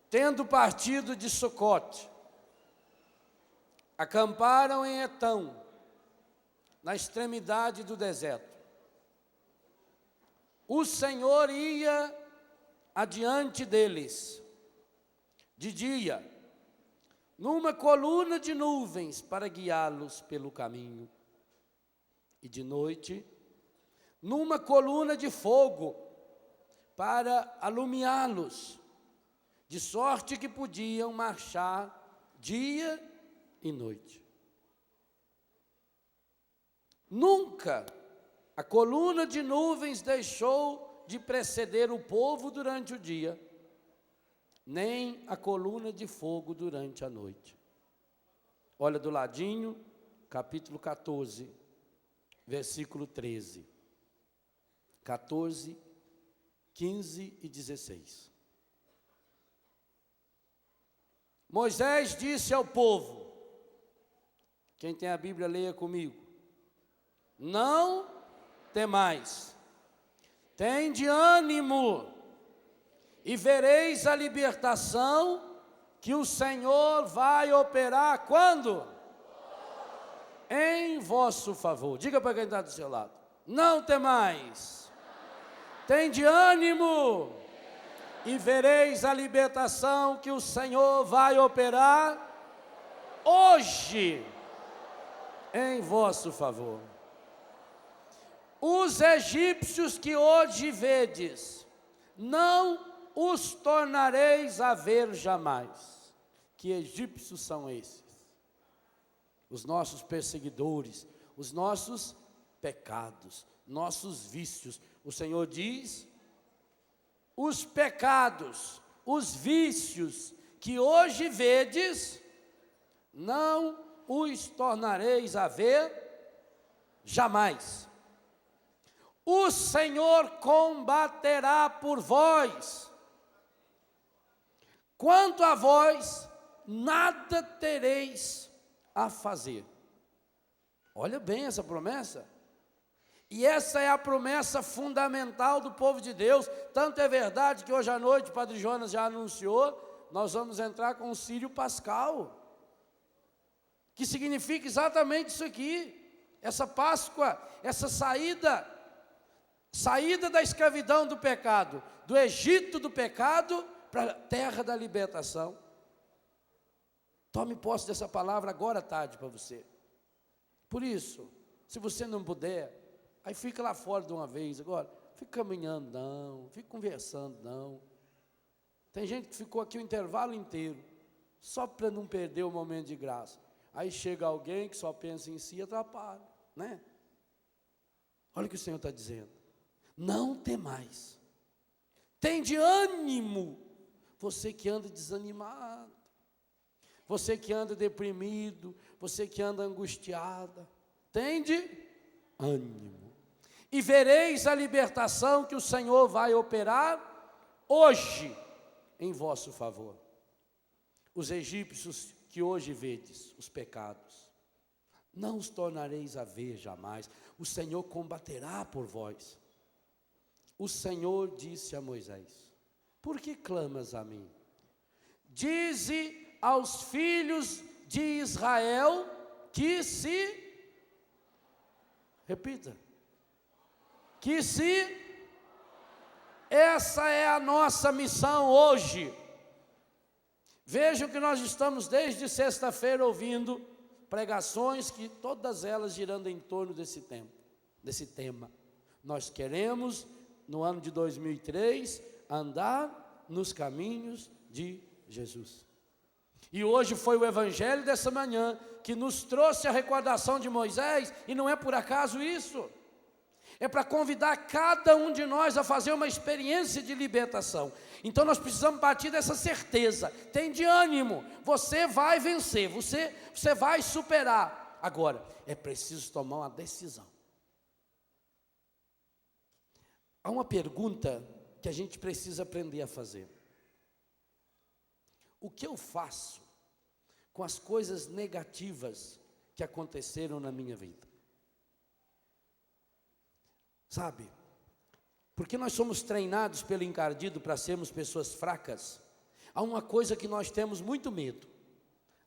tendo partido de Sucote, acamparam em Etão, na extremidade do deserto. O Senhor ia adiante deles, de dia, numa coluna de nuvens para guiá-los pelo caminho, e de noite, numa coluna de fogo para alumiá-los, de sorte que podiam marchar dia e noite. Nunca a coluna de nuvens deixou de preceder o povo durante o dia, nem a coluna de fogo durante a noite. Olha do ladinho, capítulo 14, versículo 13. 14, 15 e 16. Moisés disse ao povo, quem tem a Bíblia, leia comigo: não temais, tende ânimo, e vereis a libertação que o Senhor vai operar quando? Em vosso favor. Diga para quem está do seu lado: não temais, tende ânimo, e vereis a libertação que o Senhor vai operar hoje em vosso favor. Os egípcios que hoje vedes, não os tornareis a ver jamais. Que egípcios são esses? Os nossos perseguidores, os nossos pecados, nossos vícios. O Senhor diz: os pecados, os vícios que hoje vedes, não os tornareis a ver jamais. O Senhor combaterá por vós. Quanto a vós, nada tereis a fazer. Olha bem essa promessa. E essa é a promessa fundamental do povo de Deus. Tanto é verdade que hoje à noite o Padre Jonas já anunciou, nós vamos entrar com o Sírio Pascal, que significa exatamente isso aqui, essa Páscoa, essa saída da escravidão do pecado, do Egito do pecado para a terra da libertação. Tome posse dessa palavra agora à tarde para você. Por isso, se você não puder, aí fica lá fora de uma vez. Agora, fica caminhando não, fica conversando não. Tem gente que ficou aqui o intervalo inteiro, só para não perder o momento de graça. Aí chega alguém que só pensa em si e atrapalha, né? Olha o que o Senhor está dizendo: não temais, tende ânimo, você que anda desanimado, você que anda deprimido, você que anda angustiada, tende ânimo, e vereis a libertação que o Senhor vai operar hoje em vosso favor. Os egípcios que hoje vedes, os pecados, não os tornareis a ver jamais. O Senhor combaterá por vós. O Senhor disse a Moisés: por que clamas a mim? Dize aos filhos de Israel que se, repita, que se, essa é a nossa missão hoje. Vejam que nós estamos desde sexta-feira ouvindo pregações, que todas elas girando em torno desse tema. Nós queremos, no ano de 2003, andar nos caminhos de Jesus. E hoje foi o evangelho dessa manhã que nos trouxe a recordação de Moisés, e não é por acaso isso. É para convidar cada um de nós a fazer uma experiência de libertação. Então nós precisamos partir dessa certeza. Tem de ânimo, você vai vencer, você vai superar. Agora, é preciso tomar uma decisão. Há uma pergunta que a gente precisa aprender a fazer: o que eu faço com as coisas negativas que aconteceram na minha vida? Sabe, porque nós somos treinados pelo encardido para sermos pessoas fracas. há uma coisa que nós temos muito medo: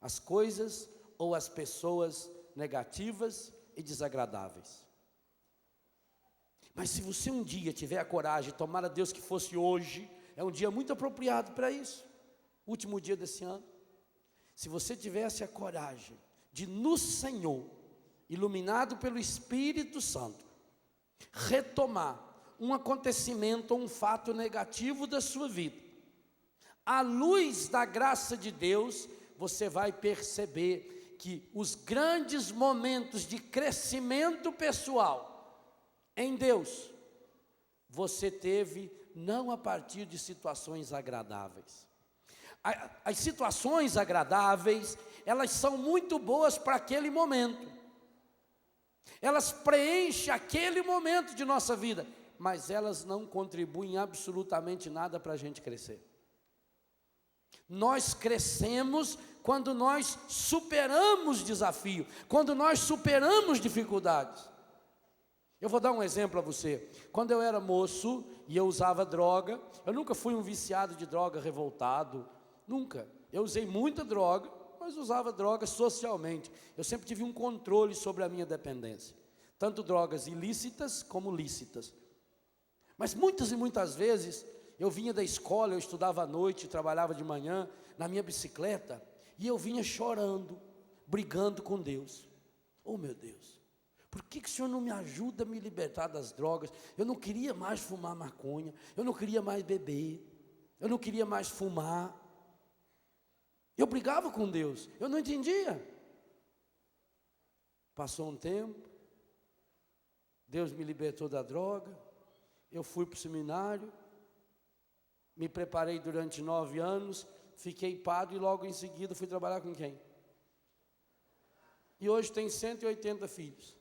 as coisas ou as pessoas negativas e desagradáveis. Mas se você um dia tiver a coragem, tomara Deus que fosse hoje, é um dia muito apropriado para isso, último dia desse ano. Se você tivesse a coragem de no Senhor, iluminado pelo Espírito Santo, retomar um acontecimento ou um fato negativo da sua vida, à luz da graça de Deus, você vai perceber que os grandes momentos de crescimento pessoal em Deus, você teve não a partir de situações agradáveis. As situações agradáveis, elas são muito boas para aquele momento. Elas preenchem aquele momento de nossa vida, mas elas não contribuem absolutamente nada para a gente crescer. Nós crescemos quando nós superamos desafio, quando nós superamos dificuldades. Eu vou dar um exemplo a você. Quando eu era moço e eu usava droga, eu nunca fui um viciado de droga revoltado, nunca. Eu usei muita droga, mas usava droga socialmente. Eu sempre tive um controle sobre a minha dependência, tanto drogas ilícitas como lícitas. Mas muitas e muitas vezes, eu vinha da escola, eu estudava à noite, trabalhava de manhã, na minha bicicleta, e eu vinha chorando, brigando com Deus. Oh meu Deus, por que o Senhor não me ajuda a me libertar das drogas? Eu não queria mais fumar maconha, eu não queria mais beber, eu não queria mais fumar. Eu brigava com Deus, eu não entendia. Passou um tempo, Deus me libertou da droga, eu fui para o seminário, me preparei durante 9 anos, fiquei padre e logo em seguida fui trabalhar com quem? E hoje tem 180 filhos.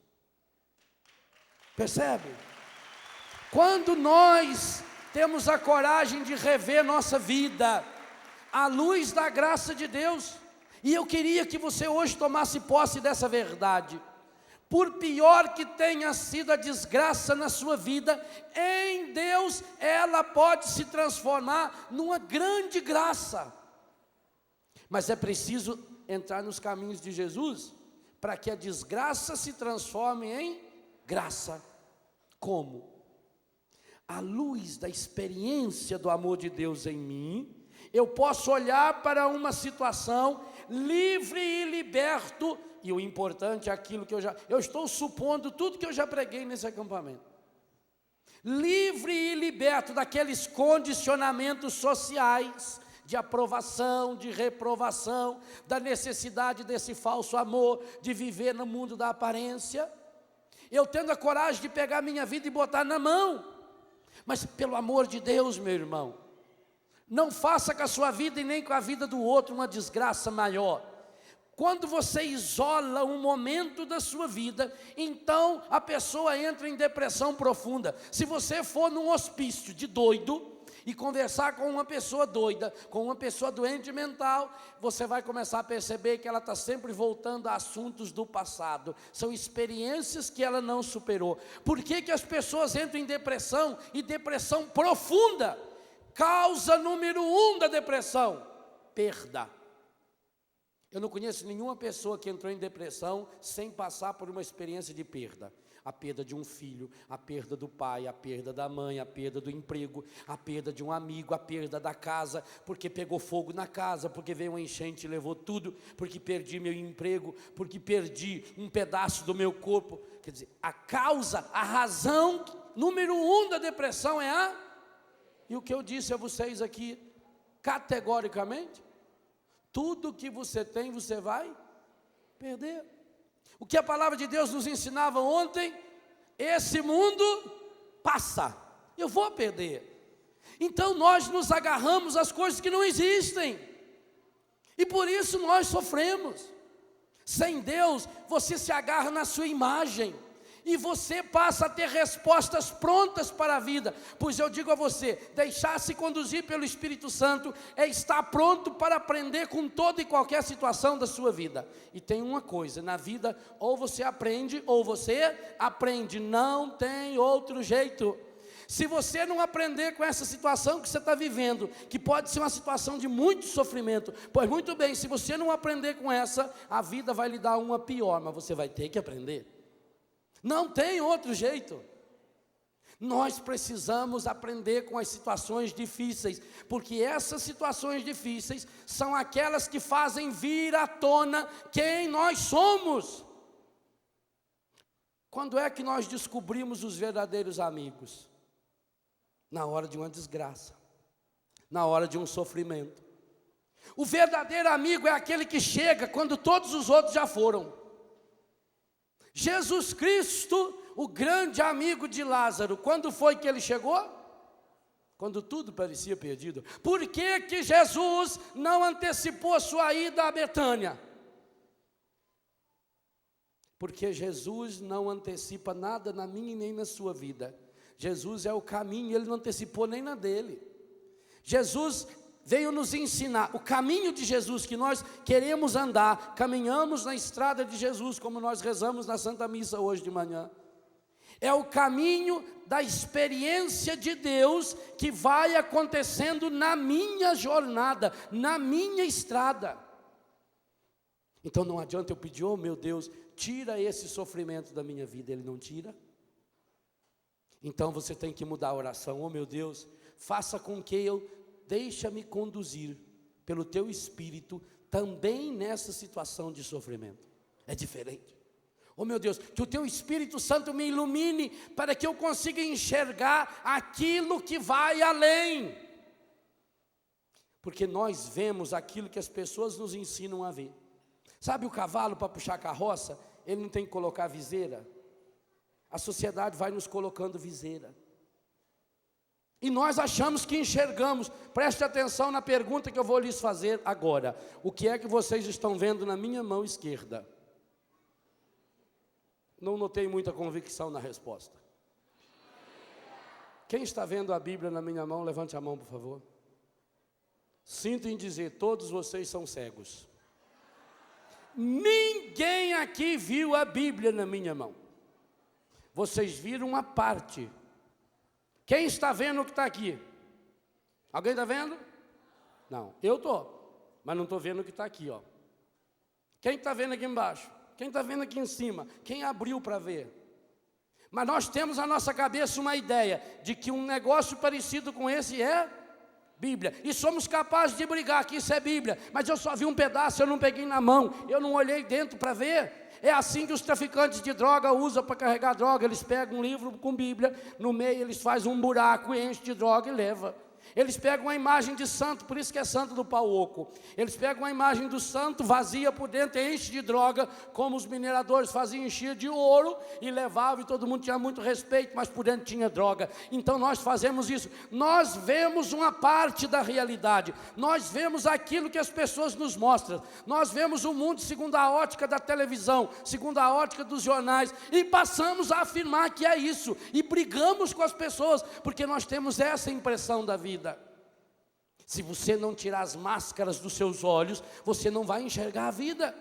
Percebe? Quando nós temos a coragem de rever nossa vida à luz da graça de Deus, e eu queria que você hoje tomasse posse dessa verdade. Por pior que tenha sido a desgraça na sua vida, em Deus ela pode se transformar numa grande graça. Mas é preciso entrar nos caminhos de Jesus para que a desgraça se transforme em graça. Como? À luz da experiência do amor de Deus em mim, eu posso olhar para uma situação livre e liberto, e o importante é aquilo que eu estou supondo tudo que eu já preguei nesse acampamento. Livre e liberto daqueles condicionamentos sociais, de aprovação, de reprovação, da necessidade desse falso amor, de viver no mundo da aparência. Eu tendo a coragem de pegar minha vida e botar na mão, mas pelo amor de Deus, meu irmão, não faça com a sua vida e nem com a vida do outro uma desgraça maior. Quando você isola um momento da sua vida, então a pessoa entra em depressão profunda. Se você for num hospício de doido e conversar com uma pessoa doida, com uma pessoa doente mental, você vai começar a perceber que ela está sempre voltando a assuntos do passado. São experiências que ela não superou. Por que que as pessoas entram em depressão, e depressão profunda? Causa número 1 da depressão: perda. Eu não conheço nenhuma pessoa que entrou em depressão sem passar por uma experiência de perda. A perda de um filho, a perda do pai, a perda da mãe, a perda do emprego, a perda de um amigo, a perda da casa, porque pegou fogo na casa, porque veio uma enchente e levou tudo, porque perdi meu emprego, porque perdi um pedaço do meu corpo. Quer dizer, a causa, a razão número 1 da depressão é a... E o que eu disse a vocês aqui, categoricamente, tudo que você tem, você vai perder. O que a palavra de Deus nos ensinava ontem: esse mundo passa, eu vou perder. Então nós nos agarramos às coisas que não existem, e por isso nós sofremos. Sem Deus, você se agarra na sua imagem, e você passa a ter respostas prontas para a vida. Pois eu digo a você, deixar-se conduzir pelo Espírito Santo é estar pronto para aprender com toda e qualquer situação da sua vida. E tem uma coisa, na vida, ou você aprende, não tem outro jeito. Se você não aprender com essa situação que você está vivendo, que pode ser uma situação de muito sofrimento, pois muito bem, se você não aprender com essa, a vida vai lhe dar uma pior, mas você vai ter que aprender. Não tem outro jeito. Nós precisamos aprender com as situações difíceis, porque essas situações difíceis são aquelas que fazem vir à tona quem nós somos. Quando é que nós descobrimos os verdadeiros amigos? Na hora de uma desgraça, na hora de um sofrimento. O verdadeiro amigo é aquele que chega quando todos os outros já foram. Jesus Cristo, o grande amigo de Lázaro, quando foi que ele chegou? Quando tudo parecia perdido. Por que que Jesus não antecipou a sua ida a Betânia? Porque Jesus não antecipa nada na minha e nem na sua vida. Jesus é o caminho, ele não antecipou nem na dele. Jesus veio nos ensinar, o caminho de Jesus que nós queremos andar, caminhamos na estrada de Jesus, como nós rezamos na Santa Missa hoje de manhã. É o caminho da experiência de Deus que vai acontecendo na minha jornada, na minha estrada. Então não adianta eu pedir, oh meu Deus, tira esse sofrimento da minha vida, Ele não tira. Então você tem que mudar a oração, oh meu Deus, faça com que deixa-me conduzir pelo Teu Espírito também nessa situação de sofrimento. É diferente. Oh meu Deus, que o Teu Espírito Santo me ilumine para que eu consiga enxergar aquilo que vai além. Porque nós vemos aquilo que as pessoas nos ensinam a ver. Sabe o cavalo para puxar a carroça? Ele não tem que colocar viseira. A sociedade vai nos colocando viseira. E nós achamos que enxergamos. Preste atenção na pergunta que eu vou lhes fazer agora. O que é que vocês estão vendo na minha mão esquerda? Não notei muita convicção na resposta. Quem está vendo a Bíblia na minha mão, levante a mão, por favor. Sinto em dizer, todos vocês são cegos. Ninguém aqui viu a Bíblia na minha mão. Vocês viram uma parte. Quem está vendo o que está aqui? Alguém está vendo? Não, eu estou, mas não estou vendo o que está aqui, ó. Quem está vendo aqui embaixo? Quem está vendo aqui em cima? Quem abriu para ver? Mas nós temos na nossa cabeça uma ideia de que um negócio parecido com esse é Bíblia. E somos capazes de brigar que isso é Bíblia. Mas eu só vi um pedaço, eu não peguei na mão, eu não olhei dentro para ver. É assim que os traficantes de droga usam para carregar droga. Eles pegam um livro com Bíblia, no meio eles fazem um buraco, enchem de droga e levam. Eles pegam uma imagem de santo, por isso que é santo do pau oco. Eles pegam uma imagem do santo, vazia por dentro, enche de droga, como os mineradores faziam, encher de ouro e levavam, e todo mundo tinha muito respeito, mas por dentro tinha droga. Então nós fazemos isso. Nós vemos uma parte da realidade. Nós vemos aquilo que as pessoas nos mostram. Nós vemos o mundo segundo a ótica da televisão, segundo a ótica dos jornais, e passamos a afirmar que é isso. E brigamos com as pessoas, porque nós temos essa impressão da vida. Se você não tirar as máscaras dos seus olhos, você não vai enxergar a vida.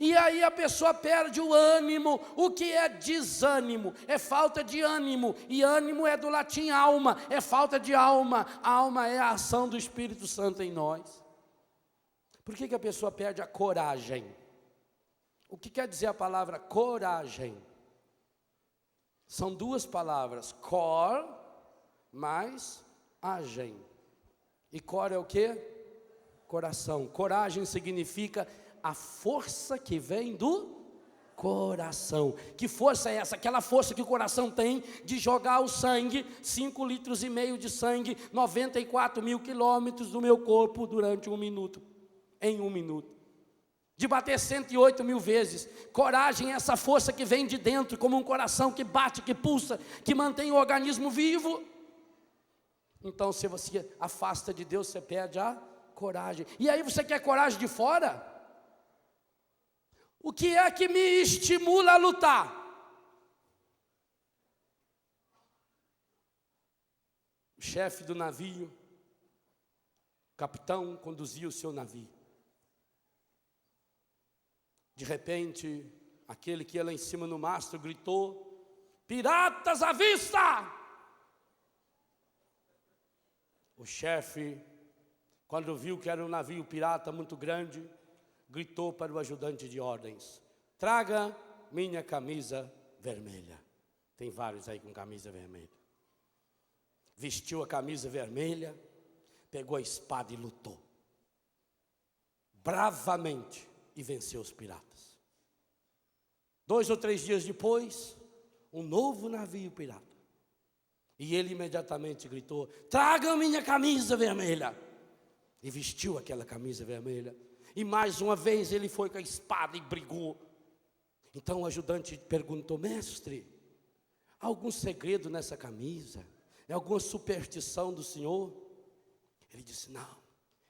E aí a pessoa perde o ânimo. O que é desânimo? É falta de ânimo. E ânimo é do latim alma, é falta de alma. A alma é a ação do Espírito Santo em nós. Por que a pessoa perde a coragem? O que quer dizer a palavra coragem? São duas palavras, cor mais agem. E cor é o quê? Coração. Coragem significa a força que vem do coração. Que força é essa? Aquela força que o coração tem de jogar o sangue, 5,5 litros de sangue, 94 mil quilômetros do meu corpo durante 1 minuto. Em 1 minuto. De bater 108 mil vezes. Coragem é essa força que vem de dentro, como um coração que bate, que pulsa, que mantém o organismo vivo. Então, se você afasta de Deus, você perde a coragem. E aí você quer coragem de fora? O que é que me estimula a lutar? O chefe do navio, o capitão, conduzia o seu navio. De repente, aquele que ia lá em cima no mastro gritou: piratas à vista! O chefe, quando viu que era um navio pirata muito grande, gritou para o ajudante de ordens: traga minha camisa vermelha. Tem vários aí com camisa vermelha. Vestiu a camisa vermelha, pegou a espada e lutou bravamente e venceu os piratas. 2 ou 3 dias depois, um novo navio pirata. E ele imediatamente gritou: traga minha camisa vermelha. E vestiu aquela camisa vermelha. E mais uma vez ele foi com a espada e brigou. Então o ajudante perguntou: mestre, há algum segredo nessa camisa? É alguma superstição do senhor? Ele disse: não,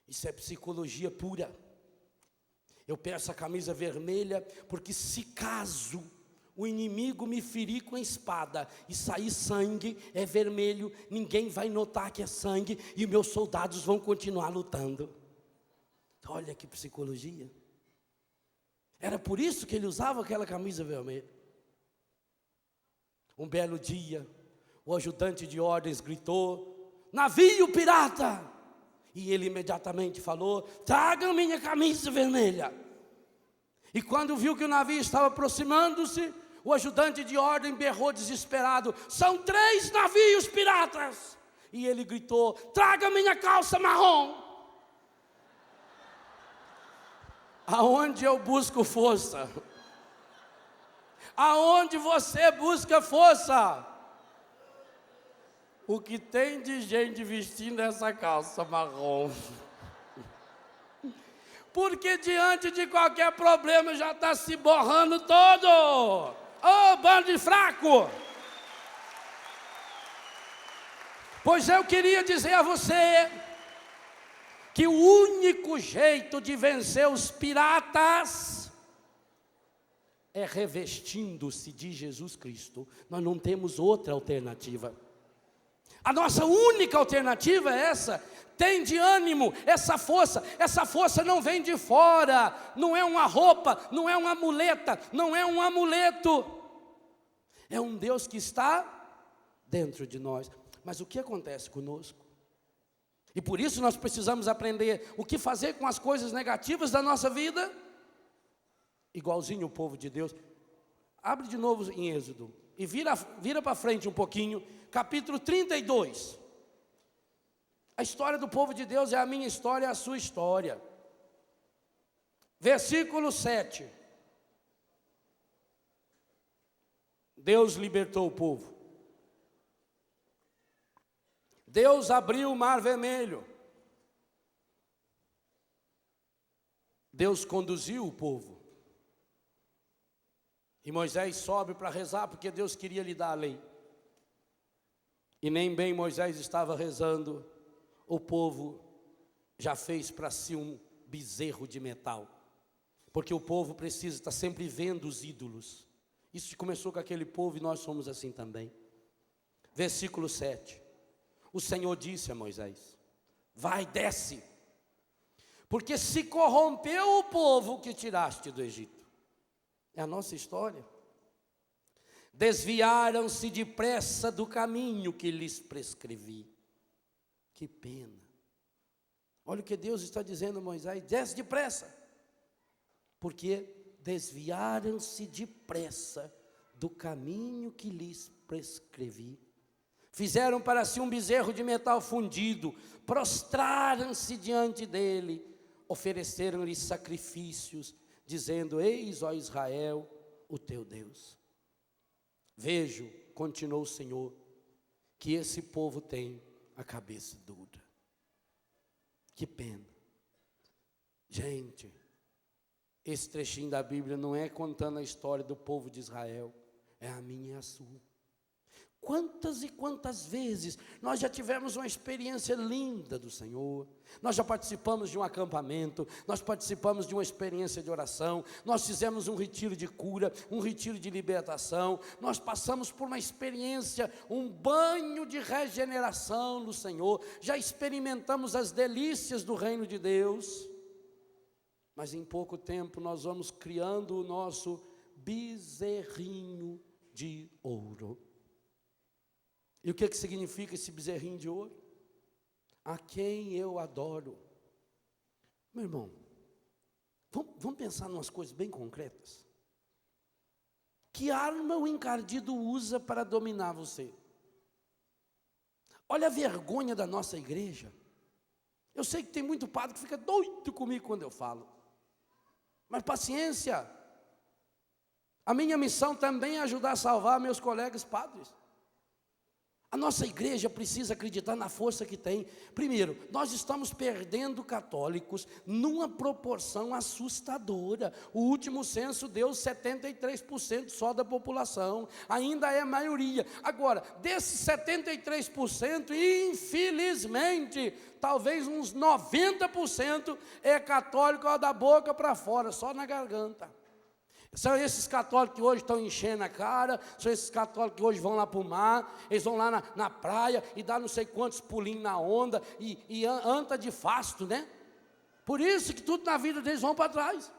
isso é psicologia pura. Eu peço a camisa vermelha porque se caso o inimigo me ferir com a espada e sair sangue, é vermelho, ninguém vai notar que é sangue e meus soldados vão continuar lutando. Olha que psicologia. Era por isso que ele usava aquela camisa vermelha. Um belo dia, o ajudante de ordens gritou: navio pirata! E ele imediatamente falou: traga minha camisa vermelha. E quando viu que o navio estava aproximando-se, o ajudante de ordem berrou desesperado: são 3 navios piratas. E ele gritou: traga minha calça marrom. Aonde eu busco força? Aonde você busca força? O que tem de gente vestindo essa calça marrom? Porque diante de qualquer problema já está se borrando todo. Ô, bando de fraco! Pois eu queria dizer a você que o único jeito de vencer os piratas é revestindo-se de Jesus Cristo. Nós não temos outra alternativa. A nossa única alternativa é essa. Tem de ânimo, essa força não vem de fora, não é uma roupa, não é uma muleta, não é um amuleto. É um Deus que está dentro de nós. Mas o que acontece conosco? E por isso nós precisamos aprender o que fazer com as coisas negativas da nossa vida. Igualzinho o povo de Deus. Abre de novo em Êxodo e vira para frente um pouquinho, capítulo 32. A história do povo de Deus é a minha história, é a sua história. Versículo 7. Deus libertou o povo. Deus abriu o mar vermelho. Deus conduziu o povo. E Moisés sobe para rezar, porque Deus queria lhe dar a lei. E nem bem Moisés estava rezando, o povo já fez para si um bezerro de metal. Porque o povo precisa estar sempre vendo os ídolos. Isso começou com aquele povo e nós somos assim também. Versículo 7. O Senhor disse a Moisés: vai, desce, porque se corrompeu o povo que tiraste do Egito. É a nossa história. Desviaram-se depressa do caminho que lhes prescrevi. Que pena. Olha o que Deus está dizendo a Moisés: desce depressa, porque desviaram-se depressa do caminho que lhes prescrevi. Fizeram para si um bezerro de metal fundido, prostraram-se diante dele, ofereceram-lhe sacrifícios, dizendo: eis, ó Israel, o teu Deus. Vejo, continuou o Senhor, que esse povo tem a cabeça dura. Que pena. Gente, esse trechinho da Bíblia não é contando a história do povo de Israel, é a minha e a sua. Quantas e quantas vezes nós já tivemos uma experiência linda do Senhor, nós já participamos de um acampamento, nós participamos de uma experiência de oração, nós fizemos um retiro de cura, um retiro de libertação, nós passamos por uma experiência, um banho de regeneração no Senhor, já experimentamos as delícias do reino de Deus, mas em pouco tempo nós vamos criando o nosso bezerrinho de ouro. E o que significa esse bezerrinho de ouro? a quem eu adoro. Meu irmão, vamos pensar em umas coisas bem concretas. Que arma o encardido usa para dominar você? Olha a vergonha da nossa igreja. Eu sei que tem muito padre que fica doido comigo quando eu falo. Mas paciência. A minha missão também é ajudar a salvar meus colegas padres. A nossa igreja precisa acreditar na força que tem. Primeiro, nós estamos perdendo católicos numa proporção assustadora. O último censo deu 73% só da população. Ainda é maioria. Agora, desses 73%, infelizmente, talvez uns 90% é católico da boca para fora, só na garganta. São esses católicos que hoje estão enchendo a cara, são esses católicos que hoje vão lá para o mar, eles vão lá na praia e dá não sei quantos pulinhos na onda e anda de fasto, né? Por isso que tudo na vida deles vão para trás.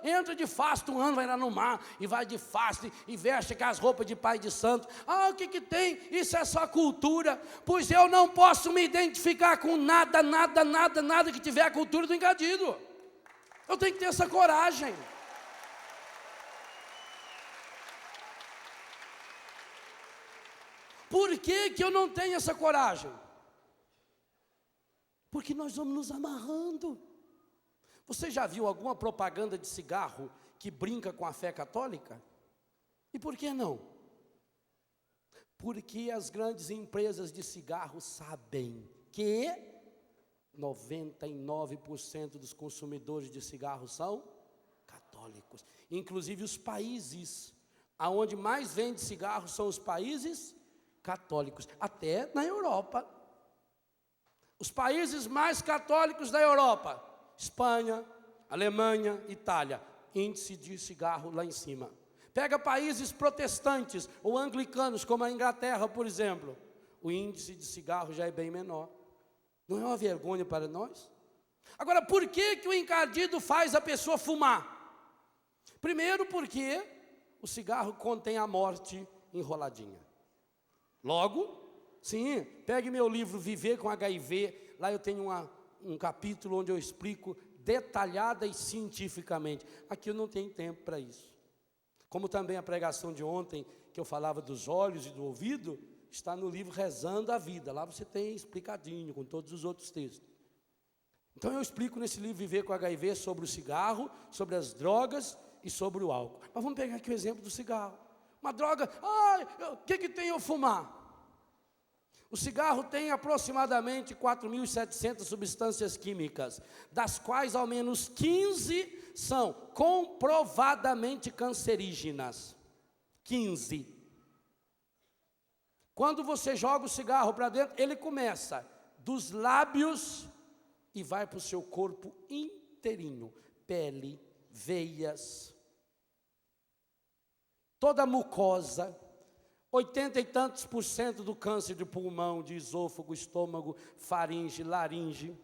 Entra de fasto um ano, vai lá no mar e vai de fasto e veste com as roupas de pai de santo. O que tem? Isso é só cultura. Pois eu não posso me identificar com nada que tiver a cultura do encardido. Eu tenho que ter essa coragem. Por que eu não tenho essa coragem? Porque nós vamos nos amarrando. Você já viu alguma propaganda de cigarro que brinca com a fé católica? E por que não? Porque as grandes empresas de cigarro sabem que 99% dos consumidores de cigarro são católicos. Inclusive os países aonde mais vende cigarro são os países católicos, até na Europa. Os países mais católicos da Europa: Espanha, Alemanha, Itália, índice de cigarro lá em cima. Pega países protestantes ou anglicanos, como a Inglaterra, por exemplo, o índice de cigarro já é bem menor. Não é uma vergonha para nós? Agora, por que o encardido faz a pessoa fumar? Primeiro, porque o cigarro contém a morte enroladinha. Logo, sim, pegue meu livro Viver com HIV, lá eu tenho um capítulo onde eu explico detalhada e cientificamente. Aqui eu não tenho tempo para isso. Como também a pregação de ontem, que eu falava dos olhos e do ouvido, está no livro Rezando a Vida. Lá você tem explicadinho, com todos os outros textos. Então eu explico nesse livro Viver com HIV sobre o cigarro, sobre as drogas e sobre o álcool. Mas vamos pegar aqui o exemplo do cigarro. Uma droga, o que tem eu fumar? O cigarro tem aproximadamente 4.700 substâncias químicas, das quais ao menos 15 são comprovadamente cancerígenas. 15. Quando você joga o cigarro para dentro, ele começa dos lábios e vai para o seu corpo inteirinho. Pele, veias, toda a mucosa. 80 e tantos % do câncer de pulmão, de esôfago, estômago, faringe, laringe.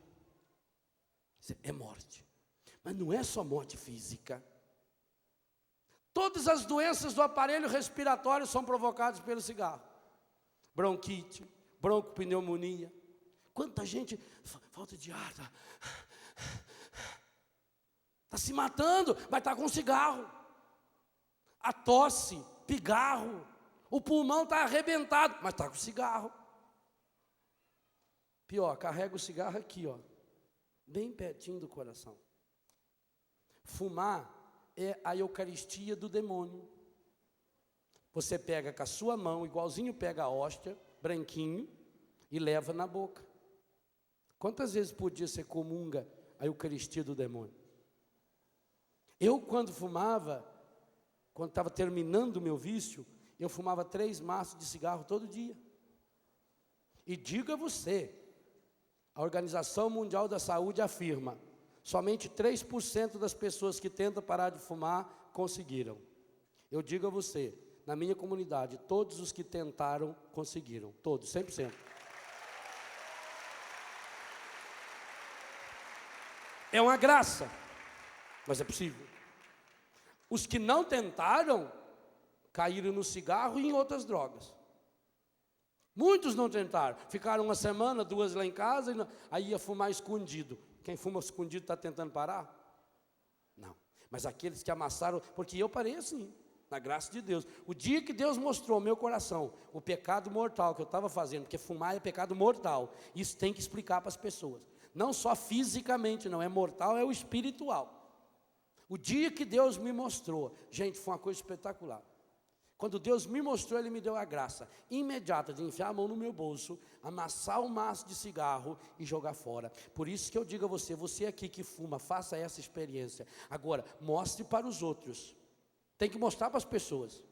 É morte. Mas não é só morte física. Todas as doenças do aparelho respiratório são provocadas pelo cigarro. Bronquite, broncopneumonia. Quanta gente, falta de ar, está se matando, mas está com cigarro. A tosse, pigarro. O pulmão está arrebentado, mas está com cigarro. Pior, carrega o cigarro aqui, bem pertinho do coração. Fumar é a eucaristia do demônio. Você pega com a sua mão, igualzinho pega a hóstia, branquinho, e leva na boca. Quantas vezes por dia você comunga a eucaristia do demônio? Eu, quando fumava, quando estava terminando o meu vício, eu fumava 3 maços de cigarro todo dia. E diga você, a Organização Mundial da Saúde afirma, somente 3% das pessoas que tentam parar de fumar conseguiram. Eu digo a você, na minha comunidade, todos os que tentaram conseguiram, todos, 100%. É uma graça, mas é possível. Os que não tentaram caíram no cigarro e em outras drogas. Muitos não tentaram, ficaram uma semana, 2 lá em casa, aí ia fumar escondido. Quem fuma escondido está tentando parar? Não, mas aqueles que amassaram, porque eu parei assim, na graça de Deus. O dia que Deus mostrou ao meu coração o pecado mortal que eu estava fazendo, porque fumar é pecado mortal, isso tem que explicar para as pessoas. Não só fisicamente, não, é mortal, é o espiritual. O dia que Deus me mostrou, gente, foi uma coisa espetacular. Quando Deus me mostrou, Ele me deu a graça imediata de enfiar a mão no meu bolso, amassar um maço de cigarro e jogar fora. Por isso que eu digo a você, você aqui que fuma, faça essa experiência. Agora, mostre para os outros. Tem que mostrar para as pessoas.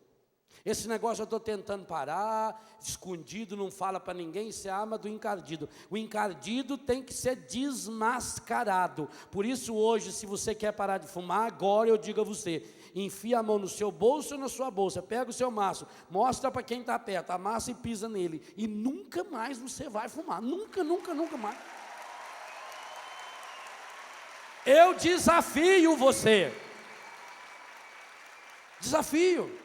Esse negócio eu estou tentando parar, escondido, não fala para ninguém, isso é a arma do encardido. O encardido tem que ser desmascarado. Por isso hoje, se você quer parar de fumar, agora eu digo a você, enfia a mão no seu bolso ou na sua bolsa, pega o seu maço, mostra para quem está perto, amassa e pisa nele, e nunca mais você vai fumar, nunca, nunca, nunca mais. Eu desafio você, desafio.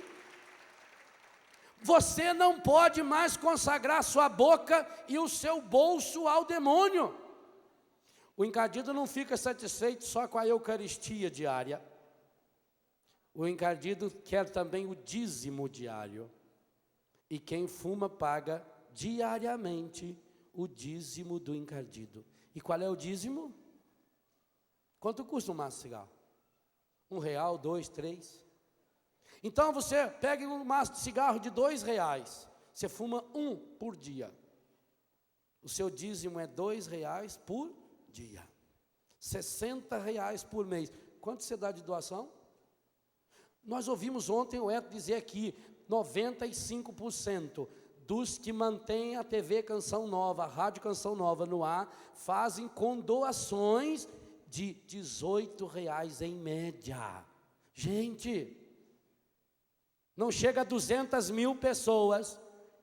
Você não pode mais consagrar sua boca e o seu bolso ao demônio. O encardido não fica satisfeito só com a Eucaristia diária. O encardido quer também o dízimo diário. E quem fuma paga diariamente o dízimo do encardido. E qual é o dízimo? Quanto custa um maço de cigarro? R$1, 2, 3? Então você pega um maço de cigarro de R$2, você fuma um por dia. O seu dízimo é R$2 por dia. R$60 por mês. Quanto você dá de doação? Nós ouvimos ontem o Eto dizer aqui, 95% dos que mantêm a TV Canção Nova, a Rádio Canção Nova no ar, fazem com doações de R$18 em média. Gente, não chega a 200 mil pessoas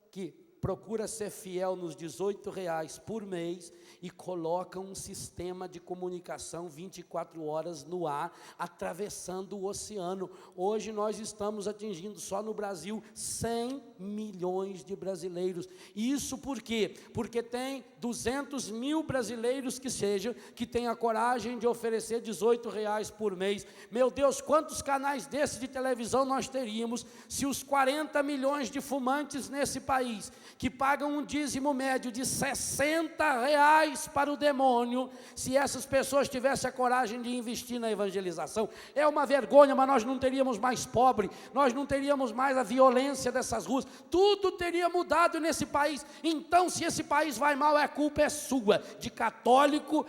que procuram ser fiel nos R$18 por mês e colocam um sistema de comunicação 24 horas no ar, atravessando o oceano. Hoje nós estamos atingindo só no Brasil 100 milhões de brasileiros. Isso por quê? Porque tem 200 mil brasileiros que têm a coragem de oferecer R$18 por mês. Meu Deus, quantos canais desses de televisão nós teríamos se os 40 milhões de fumantes nesse país, que pagam um dízimo médio de R$60 para o demônio, se essas pessoas tivessem a coragem de investir na evangelização? É uma vergonha, mas nós não teríamos mais pobre, nós não teríamos mais a violência dessas ruas, tudo teria mudado nesse país. Então, se esse país vai mal, a culpa é sua, de católico,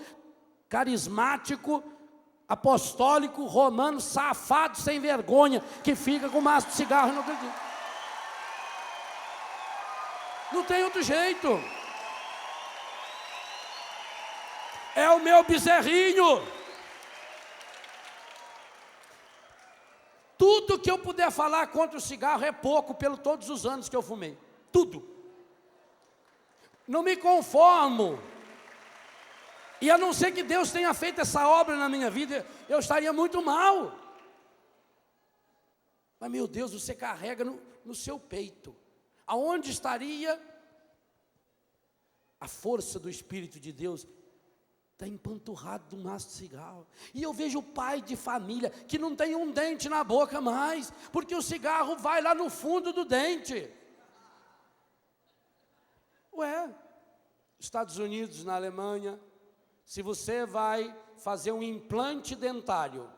carismático, apostólico, romano, safado, sem vergonha, que fica com um maço de cigarro e não acredita. Não tem outro jeito. É o meu bezerrinho. Tudo que eu puder falar contra o cigarro é pouco, pelo todos os anos que eu fumei. Tudo. Não me conformo. E a não ser que Deus tenha feito essa obra na minha vida, eu estaria muito mal. Mas, meu Deus, você carrega no seu peito. Aonde estaria a força do Espírito de Deus? Está empanturrado de um maço de cigarro. E eu vejo pai de família que não tem um dente na boca mais, porque o cigarro vai lá no fundo do dente. Ué, Estados Unidos, na Alemanha, se você vai fazer um implante dentário,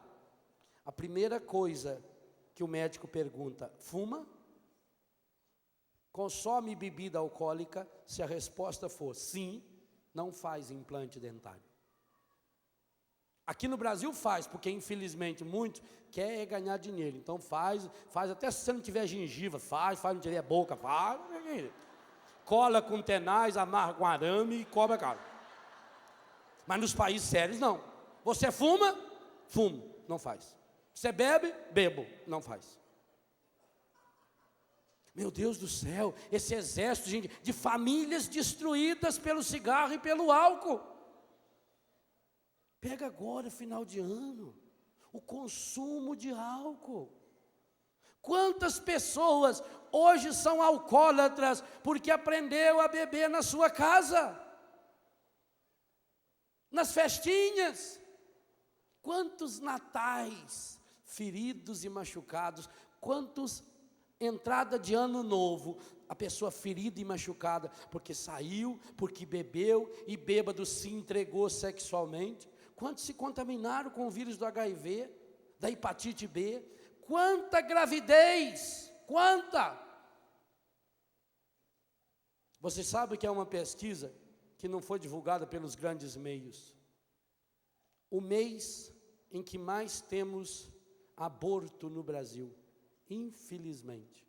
a primeira coisa que o médico pergunta: fuma? Consome bebida alcoólica? Se a resposta for sim, não faz implante dentário. Aqui no Brasil faz, porque infelizmente muitos querem ganhar dinheiro, então faz até se você não tiver gengiva, faz não tiver boca, faz, cola com tenaz, amarra com arame e cobra caro. Mas nos países sérios não. Você fuma? Fumo, não faz. Você bebe? Bebo, não faz. Meu Deus do céu, esse exército, gente, de famílias destruídas pelo cigarro e pelo álcool. Pega agora, final de ano, o consumo de álcool. Quantas pessoas hoje são alcoólatras porque aprendeu a beber na sua casa, nas festinhas? Quantos natais feridos e machucados, quantos entrada de ano novo, a pessoa ferida e machucada, porque saiu, porque bebeu, e bêbado se entregou sexualmente. Quantos se contaminaram com o vírus do HIV, da hepatite B? Quanta gravidez, quanta! Você sabe que é uma pesquisa que não foi divulgada pelos grandes meios. O mês em que mais temos aborto no Brasil, infelizmente,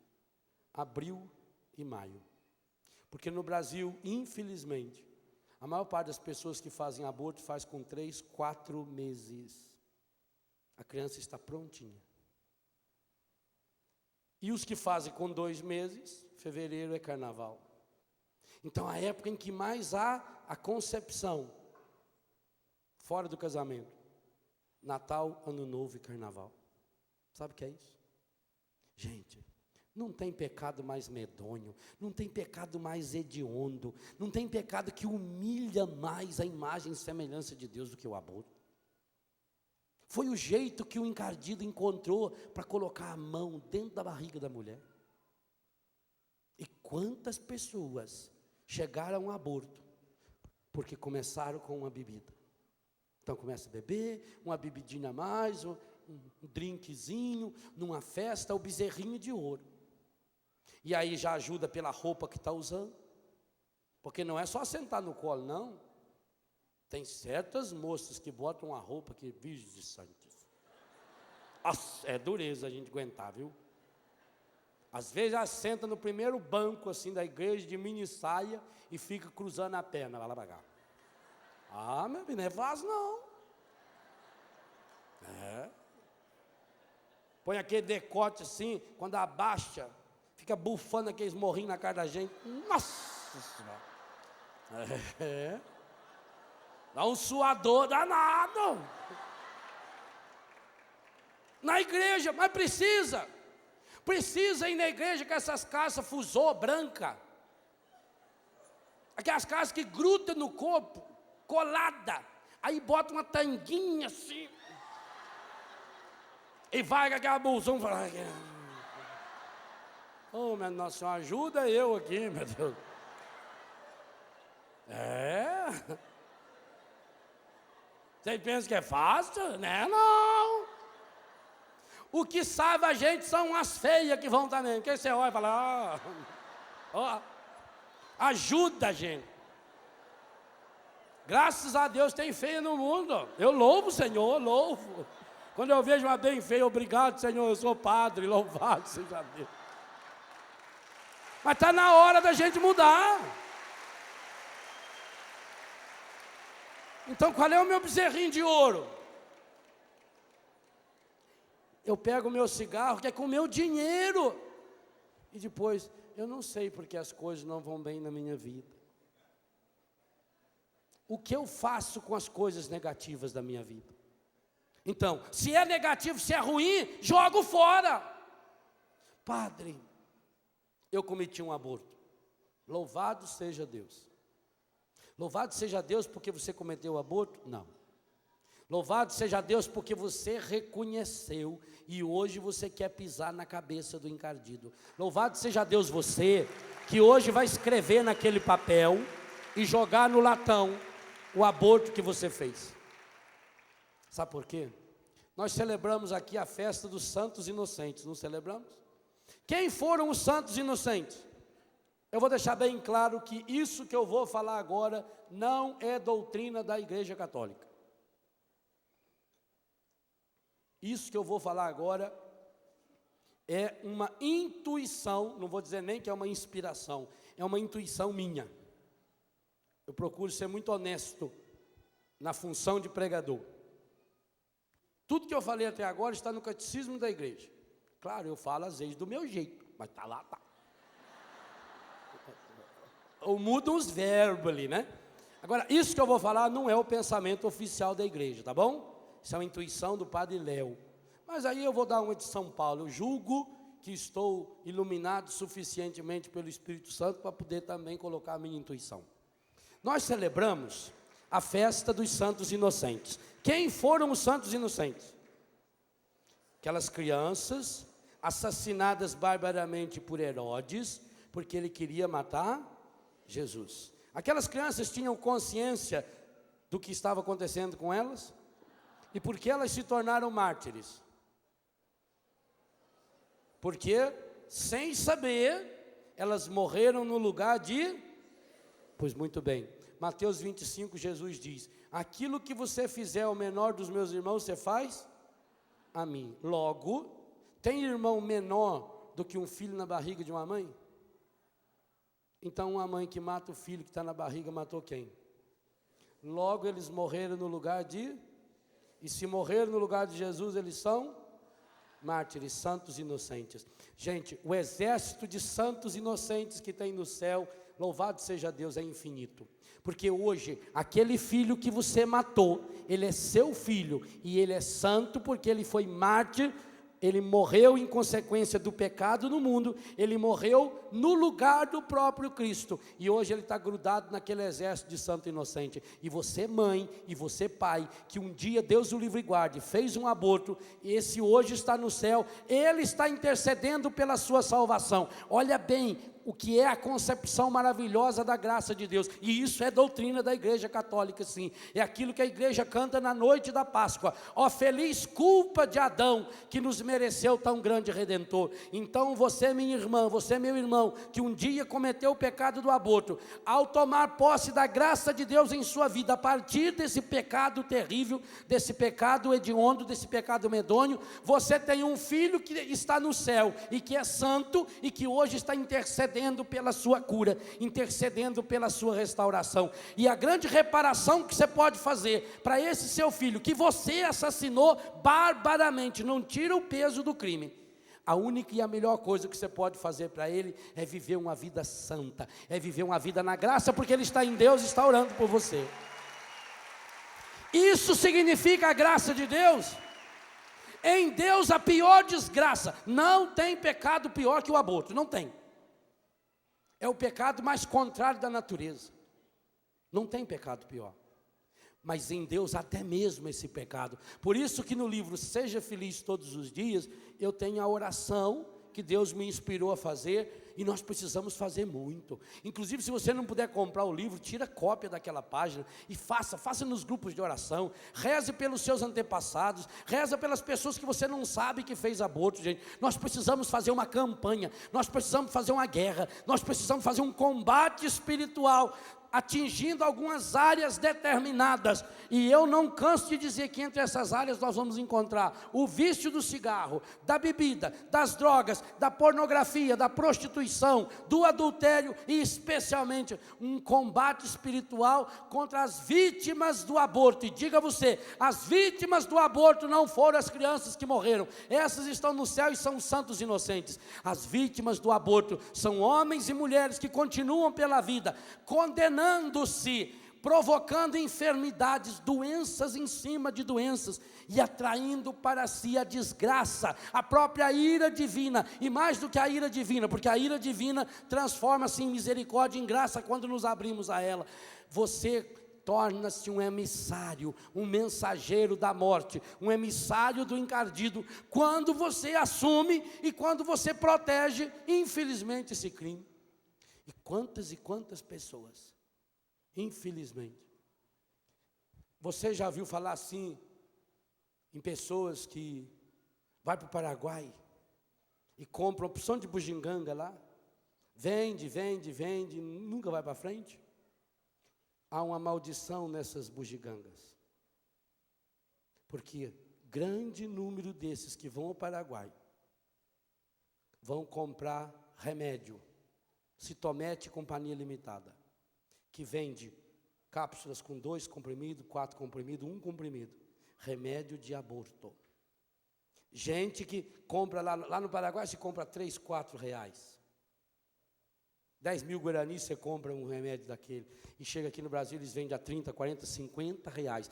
abril e maio. Porque no Brasil, infelizmente, a maior parte das pessoas que fazem aborto faz com 3, 4 meses. A criança está prontinha. E os que fazem com 2 meses, fevereiro é carnaval. Então, a época em que mais há a concepção, fora do casamento, Natal, Ano Novo e Carnaval. Sabe o que é isso? Gente, não tem pecado mais medonho, não tem pecado mais hediondo, não tem pecado que humilha mais a imagem e semelhança de Deus do que o aborto. Foi o jeito que o encardido encontrou para colocar a mão dentro da barriga da mulher. E quantas pessoas chegaram ao aborto porque começaram com uma bebida. Então começa a beber, uma bebidinha a mais, um drinkzinho, numa festa, o bezerrinho de ouro. E aí já ajuda pela roupa que está usando, porque não é só sentar no colo, não. Tem certas moças que botam uma roupa que, virgem de santos. Nossa, é dureza a gente aguentar, viu? Às vezes ela senta no primeiro banco assim da igreja de mini saia e fica cruzando a perna, vai lá pra cá. Ah, meu filho, não é fácil não. É. Põe aquele decote assim, quando abaixa, fica bufando aqueles morrinhos na cara da gente. Nossa Senhora. É. Dá um suador danado. Na igreja, mas precisa ir na igreja com essas calças fusô branca. Aquelas calças que grudam no corpo, colada. Aí bota uma tanguinha assim. E vai com aquela bolsão. Oh, minha Nossa Senhora, ajuda eu aqui, meu Deus. É. Vocês pensam que é fácil? Né? Não. O que salva a gente são as feias que vão também. Porque você olha e fala, ajuda a gente. Graças a Deus tem feia no mundo. Eu louvo o Senhor, louvo. Quando eu vejo uma bem feia, obrigado, Senhor, eu sou padre, louvado seja Deus. Mas está na hora da gente mudar. Então, qual é o meu bezerrinho de ouro? Eu pego o meu cigarro, que é com o meu dinheiro. E depois, eu não sei porque as coisas não vão bem na minha vida. O que eu faço com as coisas negativas da minha vida? Então, se é negativo, se é ruim, jogo fora. Padre, eu cometi um aborto. Louvado seja Deus. Louvado seja Deus porque você cometeu o aborto? Não. Louvado seja Deus porque você reconheceu e hoje você quer pisar na cabeça do encardido. Louvado seja Deus você que hoje vai escrever naquele papel e jogar no latão o aborto que você fez. Sabe por quê? Nós celebramos aqui a festa dos santos inocentes, não celebramos? Quem foram os santos inocentes? Eu vou deixar bem claro que isso que eu vou falar agora não é doutrina da Igreja Católica. Isso que eu vou falar agora é uma intuição, não vou dizer nem que é uma inspiração, é uma intuição minha. Eu procuro ser muito honesto na função de pregador. Tudo que eu falei até agora está no catecismo da igreja. Claro, eu falo às vezes do meu jeito, mas está lá, está. Ou mudam os verbos ali, né? Agora, isso que eu vou falar não é o pensamento oficial da igreja, tá bom? Isso é uma intuição do padre Léo. Mas aí eu vou dar uma de São Paulo. Eu julgo que estou iluminado suficientemente pelo Espírito Santo para poder também colocar a minha intuição. Nós celebramos a festa dos santos inocentes. Quem foram os santos inocentes? Aquelas crianças assassinadas barbaramente por Herodes, porque ele queria matar Jesus. Aquelas crianças tinham consciência do que estava acontecendo com elas? E por que elas se tornaram mártires? Porque, sem saber, elas morreram no lugar de... Pois muito bem, Mateus 25, Jesus diz: aquilo que você fizer ao menor dos meus irmãos, você faz a mim. Logo, tem irmão menor do que um filho na barriga de uma mãe? Então uma mãe que mata o filho que está na barriga, matou quem? Logo eles morreram no lugar de... E se morreram no lugar de Jesus, eles são mártires, santos inocentes. Gente, o exército de santos inocentes que tem no céu, louvado seja Deus, é infinito. Porque hoje, aquele filho que você matou, ele é seu filho, e ele é santo porque ele foi mártir. Ele morreu em consequência do pecado no mundo, ele morreu no lugar do próprio Cristo, e hoje ele está grudado naquele exército de santo inocente. E você mãe, e você pai, que um dia, Deus o livre e guarde, fez um aborto, e esse hoje está no céu, ele está intercedendo pela sua salvação. Olha bem o que é a concepção maravilhosa da graça de Deus, e isso é doutrina da Igreja Católica, sim, é aquilo que a igreja canta na noite da Páscoa: ó feliz culpa de Adão, que nos mereceu tão grande Redentor. Então você, minha irmã, você, meu irmão, que um dia cometeu o pecado do aborto, ao tomar posse da graça de Deus em sua vida, a partir desse pecado terrível, desse pecado hediondo, desse pecado medonho, você tem um filho que está no céu, e que é santo, e que hoje está intercedendo pela sua cura, intercedendo pela sua restauração. E a grande reparação que você pode fazer para esse seu filho, que você assassinou barbaramente, não tira o peso do crime. A única e a melhor coisa que você pode fazer para ele é viver uma vida santa, é viver uma vida na graça, porque ele está em Deus e está orando por você. Isso significa a graça de Deus. Em Deus a pior desgraça, não tem pecado pior que o aborto, não tem. É o pecado mais contrário da natureza. Não tem pecado pior. Mas em Deus até mesmo esse pecado. Por isso que no livro Seja Feliz Todos os Dias, eu tenho a oração que Deus me inspirou a fazer, e nós precisamos fazer muito. Inclusive, se você não puder comprar o livro, tira cópia daquela página e faça nos grupos de oração, reze pelos seus antepassados, reza pelas pessoas que você não sabe que fez aborto, gente. Nós precisamos fazer uma campanha, nós precisamos fazer uma guerra, nós precisamos fazer um combate espiritual, atingindo algumas áreas determinadas, e eu não canso de dizer que entre essas áreas nós vamos encontrar o vício do cigarro, da bebida, das drogas, da pornografia, da prostituição, do adultério, e especialmente um combate espiritual contra as vítimas do aborto. E diga você, as vítimas do aborto não foram as crianças que morreram, essas estão no céu e são santos inocentes. As vítimas do aborto são homens e mulheres que continuam pela vida, condenando-se, provocando enfermidades, doenças em cima de doenças, e atraindo para si a desgraça, a própria ira divina, e mais do que a ira divina, porque a ira divina transforma-se em misericórdia, em graça, quando nos abrimos a ela. Você torna-se um emissário, um mensageiro da morte, um emissário do encardido, quando você assume e quando você protege, infelizmente, esse crime. E quantas pessoas, infelizmente, você já viu falar assim, em pessoas que vai para o Paraguai e compram uma opção de bugiganga lá, vende, nunca vai para frente? Há uma maldição nessas bugigangas, porque grande número desses que vão ao Paraguai vão comprar remédio, Citomete Companhia Limitada, que vende cápsulas com 2 comprimidos, 4 comprimidos, 1 comprimido, remédio de aborto. Gente que compra lá no Paraguai, se compra 3, 4 reais. 10 mil guaranis você compra um remédio daquele, e chega aqui no Brasil, eles vendem a 30, 40, 50 reais.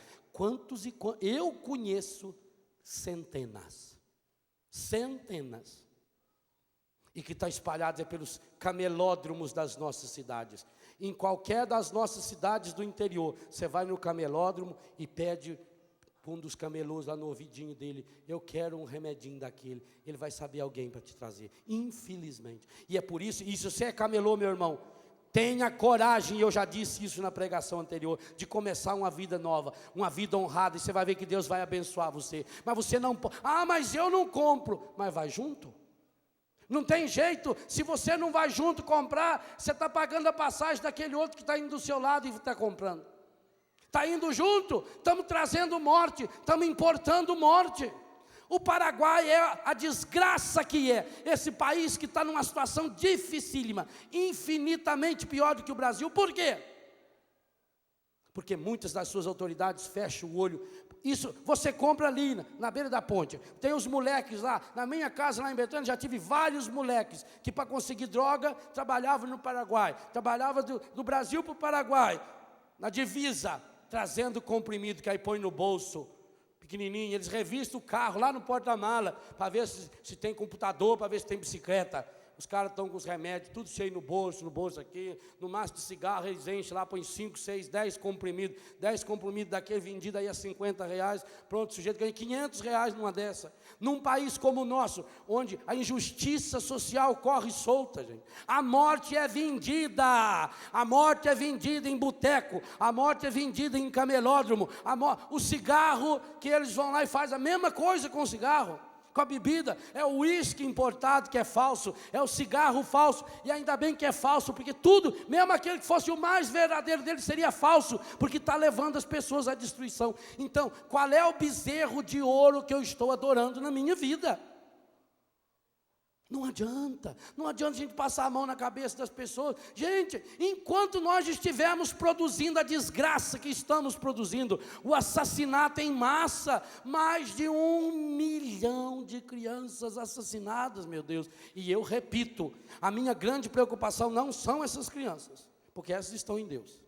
Eu conheço centenas. e que está espalhado pelos camelódromos das nossas cidades. Em qualquer das nossas cidades do interior, você vai no camelódromo e pede para um dos camelôs lá no ouvidinho dele: eu quero um remedinho daquele. Ele vai saber alguém para te trazer, infelizmente. E é por isso, e se você é camelô, meu irmão, tenha coragem, eu já disse isso na pregação anterior, de começar uma vida nova, uma vida honrada, e você vai ver que Deus vai abençoar você. Mas você não pode, mas eu não compro. Mas vai junto. Não tem jeito, se você não vai junto comprar, você está pagando a passagem daquele outro que está indo do seu lado e está comprando. Está indo junto, estamos trazendo morte, estamos importando morte. O Paraguai é a desgraça que é, esse país que está numa situação dificílima, infinitamente pior do que o Brasil. Por quê? Porque muitas das suas autoridades fecham o olho. Isso, você compra ali, na beira da ponte, tem os moleques lá, na minha casa lá em Betânia, já tive vários moleques, que para conseguir droga, trabalhavam no Paraguai, trabalhavam do Brasil para o Paraguai, na divisa, trazendo comprimido, que aí põe no bolso, pequenininho, eles revistam o carro lá no porta-mala, para ver se tem computador, para ver se tem bicicleta. Os caras estão com os remédios, tudo cheio no bolso aqui, no maço de cigarro eles enchem lá, põem 5, 6, 10 comprimidos, 10 comprimidos daquele vendido aí a R$50, pronto, o sujeito ganha R$500 numa dessa. Num país como o nosso, onde a injustiça social corre solta, gente. A morte é vendida em boteco, a morte é vendida em camelódromo, o cigarro que eles vão lá e fazem a mesma coisa com o cigarro. Com a bebida, é o uísque importado que é falso, é o cigarro falso, e ainda bem que é falso, porque tudo, mesmo aquele que fosse o mais verdadeiro dele, seria falso, porque está levando as pessoas à destruição. Então, qual é o bezerro de ouro que eu estou adorando na minha vida? Não adianta a gente passar a mão na cabeça das pessoas. Gente, enquanto nós estivermos produzindo a desgraça que estamos produzindo, o assassinato em massa, mais de 1 milhão de crianças assassinadas, meu Deus. E eu repito, a minha grande preocupação não são essas crianças, porque essas estão em Deus.